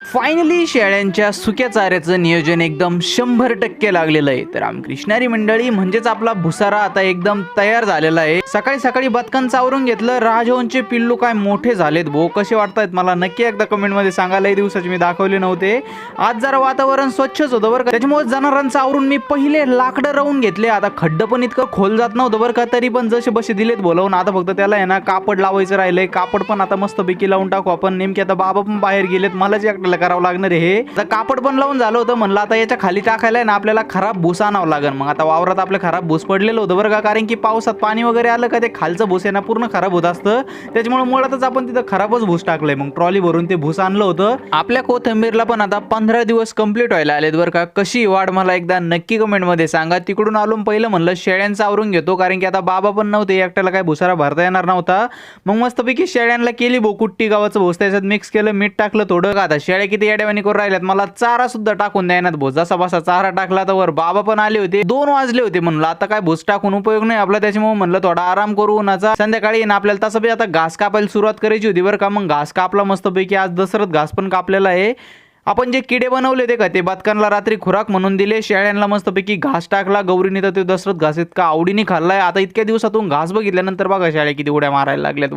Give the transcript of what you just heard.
Finally शेळ्यांच्या सुक्या चाऱ्याचं नियोजन एकदम 100% लागलेलं आहे। तर रामकृष्णारी मंडळी म्हणजेच आपला भुसारा आता एकदम तयार झालेला आहे। सकाळी सकाळी बदकांचं आवरून घेतलं। राजहंसचे पिल्लू काय मोठे झालेत भो, कसे वाटतायत मला नक्की एकदा कमेंट मध्ये सांगा। लई दिवसाचे मी दाखवले नव्हते। आज जरा वातावरण स्वच्छच होतं बरं का, त्याच्यामुळे जनावरांचं आवरून मी पहिले लाकडं राहून घेतले। आता खड्डं पण इतकं खोल जात नव्हतं बरं का, तरी पण जसे बसे दिलेत बोलावून। आता फक्त त्याला आहे ना कापड लावायचं राहिलंय। कापड पण आता मस्त पैकी लावून टाकू आपण। नेमके आता बाबा पण बाहेर गेलेत, मला जे एकट्याला करावं लागणार आहे हे। आता कापड पण लावून झालं होतं, म्हणलं आता याच्या खाली टाकायला आहे ना आपल्याला खराब भूस आणावं लागेल। मग आता वावरात आपलं खराब भूस पडलेलं होतं बरं का, कारण की पावसात पाणी वगैरे आलं का ते खालचं भूस आहे ना पूर्ण खराब होत असतं। त्याच्यामुळे मुळातच आपण तिथं खराबच भूस टाकलंय। मग ट्रॉली भरून ते भूस आणलं होतं। आपल्या कोथिंबीरला पण आता 15 दिवस कंप्लीट व्हायला आलेत बरं का। कशी वाढ मला एकदा नक्की कमेंट मध्ये सांगा। तिकडून आलो पहिलं म्हणलं शेळ्यांचं आवरून घेतो, कारण की आता बाबा पण नव्हते, एकट्याला काय भुसारा भरता येणार नव्हता। मग मस्तपैकी शेळ्यांना केली बोकुट्टी गावाचं भूस, त्याच्यात मिक्स केलं, मीठ टाकलं थोडं। का आता शेळ्या किती येड्यावानी करून राहिल्यात, मला चारा सुद्धा टाकून द्यायनात भूस। जसा बसा चारा टाकला तर वर बाबा पण आले होते। 2 वाजले होते, म्हणलं आता काय भूस टाकून उपयोग नाही आपला, त्याच्यामुळे म्हणलं थोडा आराम करू उन्हाचा। संध्याकाळी ना आपल्याला तसं बी आता घास कापायला सुरुवात करायची होती बरं का। मग घास कापला मस्तपैकी, आज दसरथ घास पण कापलेला आहे। आपण जे किडे बनवले ते का ते बदकांना रात्री खुराक म्हणून दिले। शेळ्यांना मस्तपैकी घास टाकला। गौरीने तर ते दसरथ घास इतका आवडीने खाल्लाय। आता इतक्या दिवसातून घास बघितल्यानंतर बघा शेळ्या किती उड्या मारायला लागल्यात।